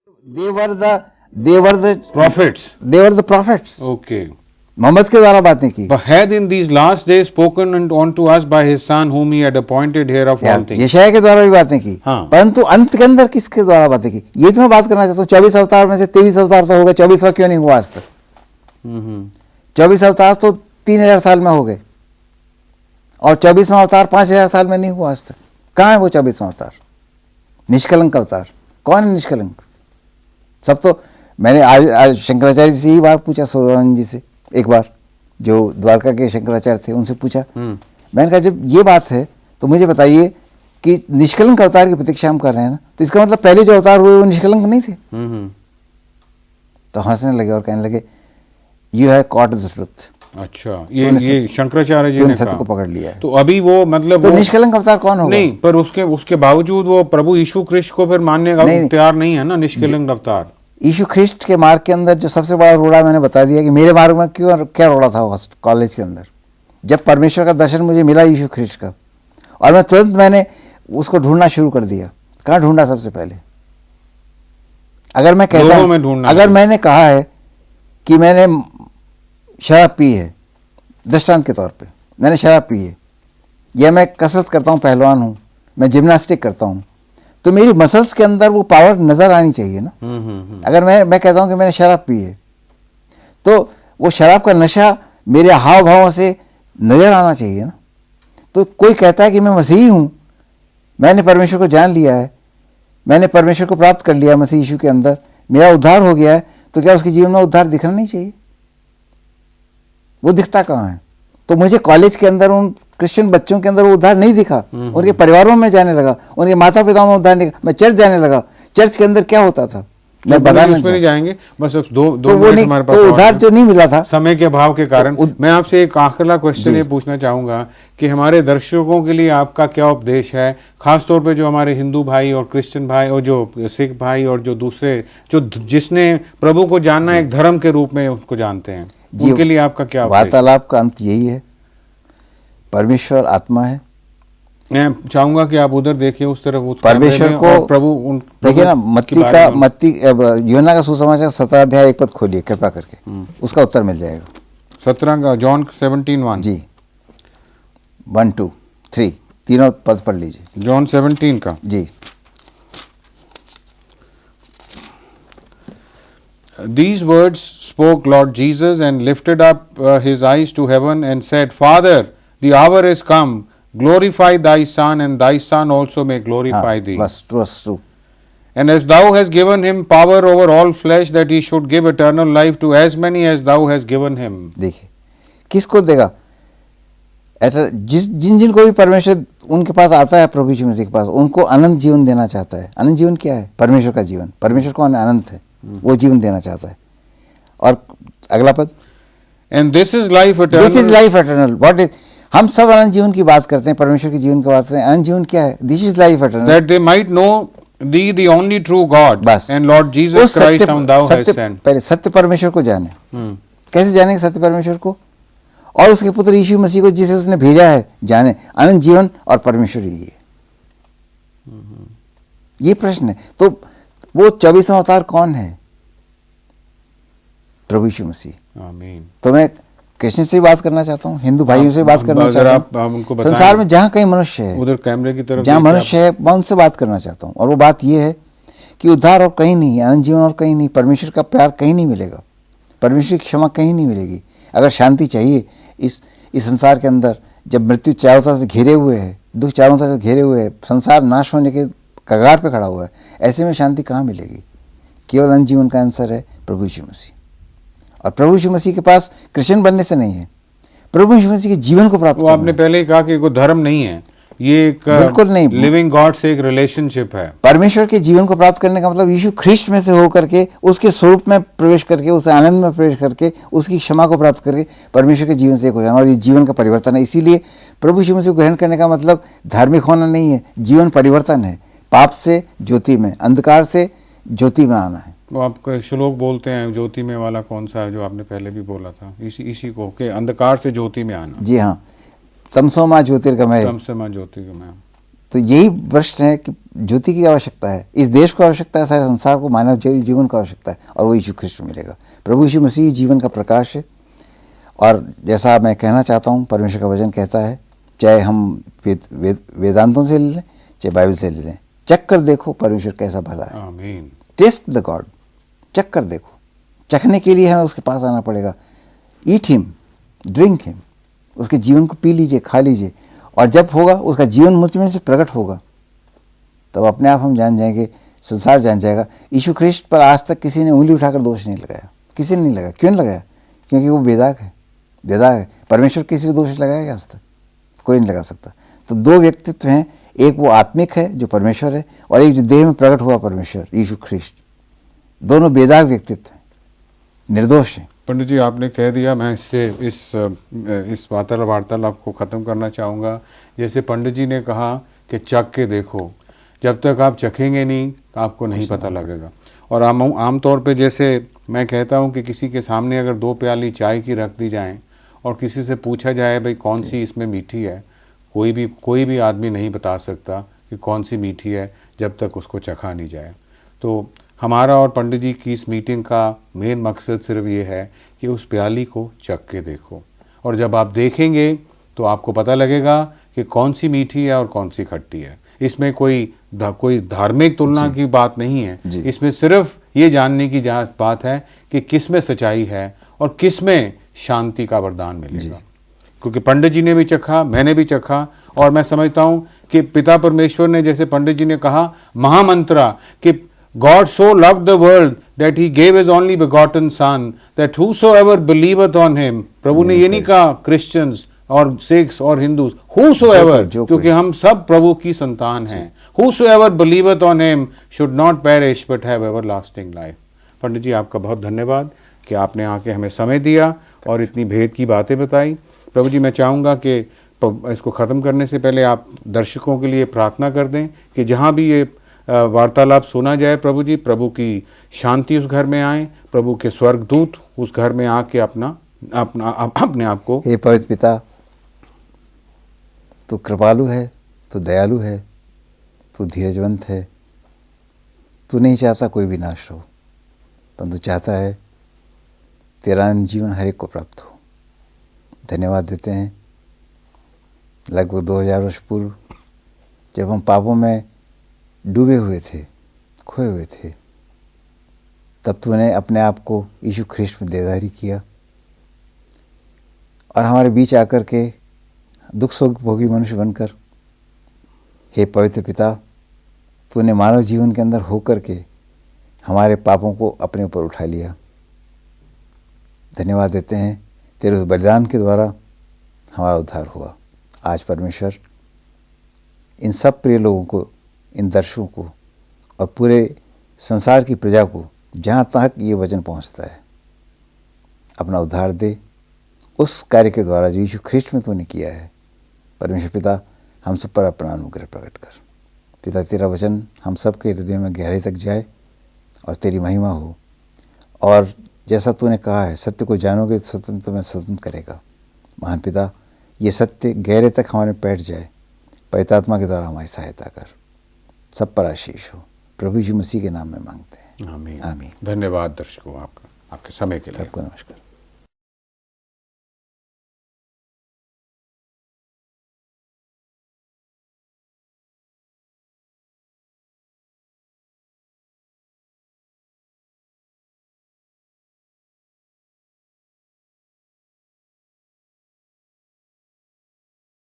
They were the prophets. They were the prophets. Okay. Mohammad के द्वारा बातें की. But had in these last days spoken unto us by his son whom he had appointed heir of all things. यशायाह के द्वारा भी बातें की. हाँ. परंतु अंत के अंदर किसके द्वारा बातें की? ये तो मैं बात करना चाहता हूँ. 24 अवतार में से 23 अवतार तो हो गए, 24वां क्यों नहीं हुआ आज तक? 24 अवतार तो 3000 साल में हो गए और 24वां अवतार 5000 साल में नहीं हुआ आज तक. कहाँ है वो 24वां अवतार? निष्कलंक अवतार. कौन है निष्कलंक? सब तो मैंने आज शंकराचार्य जी से ही बार पूछा, सूर्यानंद जी से एक बार, जो द्वारका के शंकराचार्य थे, उनसे पूछा. मैंने कहा जब ये बात है तो मुझे बताइए कि निष्कलंक अवतार की प्रतीक्षा हम कर रहे हैं ना, तो इसका मतलब पहले जो अवतार हुए वो निष्कलंक नहीं थे. तो हंसने लगे और कहने लगे you have caught the truth. अच्छा, ये शंकराचार्य जी ने सत्य को पकड़ लिया है. तो अभी वो मतलब तो निष्कलंक अवतार कौन होगा? नहीं, पर उसके बावजूद वो प्रभु यीशु ख्रिस्ट को फिर मानने का तैयार नहीं है ना निष्कलंक अवतार. यीशु ख्रिस्ट के मार्ग के अंदर जो सबसे बड़ा रोड़ा मैंने बता दिया कि मेरे मार्ग में क्यों क्या रोड़ा था कॉलेज के अंदर. जब परमेश्वर का दर्शन मुझे मिला यीशु ख्रिस्ट का, और मैं तुरंत मैंने उसको ढूंढना शुरू कर दिया. कहाँ ढूंढा सबसे पहले? अगर मैं कहता हूँ, अगर मैंने कहा है कि मैंने शराब पी है, दृष्टांत के तौर पे मैंने शराब पी है, या मैं कसरत करता हूँ, पहलवान हूँ, मैं जिम्नास्टिक करता हूँ, तो मेरी मसल्स के अंदर वो पावर नज़र आनी चाहिए ना. अगर मैं कहता हूँ कि मैंने शराब पी है, तो वो शराब का नशा मेरे हाव भाव से नज़र आना चाहिए ना. तो कोई कहता है कि मैं मसीही हूँ, मैंने परमेश्वर को जान लिया है, मैंने परमेश्वर को प्राप्त कर लिया मसीह यीशु के अंदर, मेरा उद्धार हो गया है, तो क्या उसके जीवन में उद्धार दिखना नहीं चाहिए? वो दिखता कहाँ है? तो मुझे कॉलेज के अंदर उन क्रिश्चियन बच्चों के अंदर वो उद्धार नहीं दिखा. उनके परिवारों में जाने लगा, उनके माता पिताओं में उद्धार नहीं दिखा. मैं चर्च जाने लगा, चर्च के अंदर क्या होता था मैं बताना नहीं जाएंगे. बस अब दो मिनट हमारे पास. तो उद्धार जो नहीं मिला था समय के अभाव के कारण, मैं आपसे एक आखिरी क्वेश्चन ये पूछना चाहूंगा कि हमारे दर्शकों के लिए आपका क्या उपदेश है, खासतौर पे जो हमारे हिंदू भाई और क्रिश्चियन भाई और जो सिख भाई और जो दूसरे जो जिसने प्रभु को जानना एक धर्म के रूप में उसको जानते हैं, उनके लिए आपका क्या उपदेश? वार्तालाप का अंत यही है, परमेश्वर आत्मा है. मैं चाहूंगा कि आप उधर देखिए, उस तरफ परमेश्वर को प्रभु देखिए ना. मत्ती यूहन्ना का सुसमाचार 17 अध्याय 1 पद खोलिए कृपा करके, उसका उत्तर मिल जाएगा. 17 का जॉन 17:1 जी, 1, 2, 3 तीनों पद पढ़ लीजिए. जॉन 17 का जी. These words spoke Lord Jesus and lifted up his eyes to heaven and said, Father, the hour is come, glorify thy Son, and thy Son also may glorify thee. Verse 2. And as thou hast given him power over all flesh, that he should give eternal life to as many as thou hast given him. देखिए किसको देगा? जिन को भी परमेश्वर उनके पास आता है, प्रभु यीशु मसीह के पास, उनको अनंत जीवन देना चाहता है. अनंत जीवन क्या है? परमेश्वर का जीवन. परमेश्वर कौन है? अनंत है. वो जीवन देना चाहता है. और अगला पद, and this is life eternal. This is life eternal. What is? हम सब अनंत जीवन की बात करते हैं, परमेश्वर के जीवन की बात करते हैं. अनंत जीवन क्या है? This is life eternal. That they might know thee the only true God. बस. and Lord Jesus Christ whom thou hast sent. पहले सत्य परमेश्वर को जाने. कैसे जानेंगे सत्य परमेश्वर को? और उसके पुत्र यीशु मसीह को जिसे उसने भेजा है जाने. अनंत जीवन और परमेश्वर ही है. ये प्रश्न है. तो वो 24वां अवतार कौन है? प्रभु यीशु मसीह. आमीन. तो मैं कृष्ण से बात करना चाहता हूँ, हिंदू भाइयों से बात करना चाहता हूँ. संसार में जहाँ कहीं मनुष्य है, उधर कैमरे की तरफ जहाँ मनुष्य है, मैं उनसे बात करना चाहता हूँ. और वो बात ये है कि उद्धार और कहीं नहीं, अनंत जीवन और कहीं नहीं, परमेश्वर का प्यार कहीं नहीं मिलेगा, परमेश्वर की क्षमा कहीं नहीं मिलेगी. अगर शांति चाहिए इस संसार के अंदर, जब मृत्यु चारों तरफ से घेरे हुए है, दुख चारों तरफ से घेरे हुए है, संसार नाश होने के कगार पे खड़ा हुआ है, ऐसे में शांति कहाँ मिलेगी? केवल अनंत जीवन का आंसर है प्रभु यीशु मसीह. और प्रभु यीशु मसीह के पास क्रिश्चियन बनने से नहीं है, प्रभु यीशु मसीह के जीवन को प्राप्त करना. आपने पहले ही कहा कि कोई धर्म नहीं है, ये एक बिल्कुल नहीं, लिविंग गॉड से एक रिलेशनशिप है. परमेश्वर के जीवन को प्राप्त करने का मतलब यीशु ख्रिस्ट में से होकर के, उसके स्वरूप में प्रवेश करके, उस आनंद में प्रवेश करके, उसकी क्षमा को प्राप्त करके परमेश्वर के जीवन से एक हो जाना. और ये जीवन का परिवर्तन है. इसीलिए प्रभु यीशु मसीह को ग्रहण करने का मतलब धार्मिक होना नहीं है, जीवन परिवर्तन है. पाप से ज्योति में, अंधकार से ज्योति में आना है. वो आपको श्लोक बोलते हैं ज्योति में वाला कौन सा है, जो आपने पहले भी बोला था, इसी को कि अंधकार से ज्योति में आना. जी हाँ, तमसो मां ज्योतिर्गमय. तमसो मां ज्योतिर्गमय. तो यही प्रश्न है कि ज्योति की आवश्यकता है, इस देश को आवश्यकता है, सारे संसार को मानव जीवन को आवश्यकता है, और वो यीशु ख्रिस्ट में मिलेगा। प्रभु यीशु मसीह जीवन का प्रकाश है। और जैसा मैं कहना चाहता हूँ, परमेश्वर का वचन कहता है, चाहे हम वेदांतों से ले लें, चाहे बाइबल से ले लें, चख कर देखो परमेश्वर कैसा भला है। आमीन। टेस्ट द गॉड, चख कर देखो। चखने के लिए हमें उसके पास आना पड़ेगा। ईट हिम, ड्रिंक हिम, उसके जीवन को पी लीजिए, खा लीजिए, और जब होगा उसका जीवन मुझ में से प्रकट होगा, तब अपने आप हम जान जाएंगे, संसार जान जाएगा, यीशु ख्रिस्ट पर आज तक किसी ने उंगली उठाकर दोष नहीं लगाया, किसी ने नहीं लगाया। क्यों नहीं लगाया? क्योंकि वो बेदाग है, बेदाग है। परमेश्वर किसी भी दोष लगाएगा आज तक? कोई नहीं लगा सकता। तो दो व्यक्तित्व हैं, एक वो आत्मिक है जो परमेश्वर है, और एक जो देह में प्रकट हुआ परमेश्वर यीशु ख्रिस्ट। दोनों बेदाग व्यक्तित्व हैं, निर्दोष हैं। पंडित जी, आपने कह दिया, मैं इस वार्तालाप को ख़त्म करना चाहूँगा। जैसे पंडित जी ने कहा कि चख के देखो, जब तक आप चखेंगे नहीं आपको नहीं पता लगेगा। और आम तौर पे जैसे मैं कहता हूँ कि किसी के सामने अगर 2 प्याली चाय की रख दी जाएं और किसी से पूछा जाए भाई कौन सी इसमें मीठी है, कोई भी आदमी नहीं बता सकता कि कौन सी मीठी है जब तक उसको चखा नहीं जाए। तो हमारा और पंडित जी की इस मीटिंग का मेन मकसद सिर्फ ये है कि उस प्याली को चख के देखो, और जब आप देखेंगे तो आपको पता लगेगा कि कौन सी मीठी है और कौन सी खट्टी है। इसमें कोई धार्मिक तुलना की बात नहीं है, इसमें सिर्फ ये जानने की बात है कि किस में सच्चाई है और किस में शांति का वरदान मिलेगा। क्योंकि पंडित जी ने भी चखा, मैंने भी चखा, और मैं समझता हूँ कि पिता परमेश्वर ने, जैसे पंडित जी ने कहा महामंत्रा कि God so loved the world that he gave his only begotten son that whosoever believeth on him, प्रभु ने ये नहीं कहा क्रिश्चियंस और सिख्स और हिंदूज, whosoever, क्योंकि हम सब प्रभु की संतान हैं, whosoever believeth on him should not perish but have everlasting life। पंडित जी, आपका बहुत धन्यवाद कि आपने आके हमें समय दिया और इतनी भेद की बातें बताई। प्रभु जी, मैं चाहूँगा कि इसको ख़त्म करने से पहले आप दर्शकों के लिए प्रार्थना कर दें कि जहाँ भी ये वार्तालाप सुना जाए, प्रभु जी, प्रभु की शांति उस घर में आए, प्रभु के स्वर्गदूत उस घर में आके अपने आप को। हे पवित्र पिता, तू कृपालु है, तू दयालु है, तू धीरजवंत है। तू नहीं चाहता कोई भी नाश हो, परंतु चाहता है तेरा जीवन हर एक को प्राप्त हो। धन्यवाद देते हैं। लगभग 2000 वर्ष पूर्व जब हम पापों में डूबे हुए थे, खोए हुए थे, तब तूने अपने आप को यीशु ख्रिस्ट में देदारी किया और हमारे बीच आकर के दुख सुख भोगी मनुष्य बनकर, हे पवित्र पिता, तूने मानव जीवन के अंदर होकर के हमारे पापों को अपने ऊपर उठा लिया। धन्यवाद देते हैं, तेरे उस बलिदान के द्वारा हमारा उद्धार हुआ। आज परमेश्वर इन सब प्रिय लोगों को, इन दर्शकों को और पूरे संसार की प्रजा को, जहाँ तक ये वचन पहुँचता है, अपना उद्धार दे उस कार्य के द्वारा जो यीशु ख्रिस्ट में तूने किया है। परमेश्वर पिता, हम सब पर अपना अनुग्रह प्रकट कर। पिता, तेरा वचन हम सब के हृदय में गहराई तक जाए और तेरी महिमा हो। और जैसा तूने कहा है, सत्य को जानोगे तो सत्य तुम्हें स्वतंत्र करेगा। महान पिता, ये सत्य गहरे तक हमारे बैठ जाए। पवित्र आत्मा के द्वारा हमारी सहायता कर। सब पर आशीष हो। प्रभु यीशु मसीह के नाम में मांगते हैं, आमीन। आमीन। धन्यवाद दर्शकों, आपका, आपके समय के लिए। सबको नमस्कार।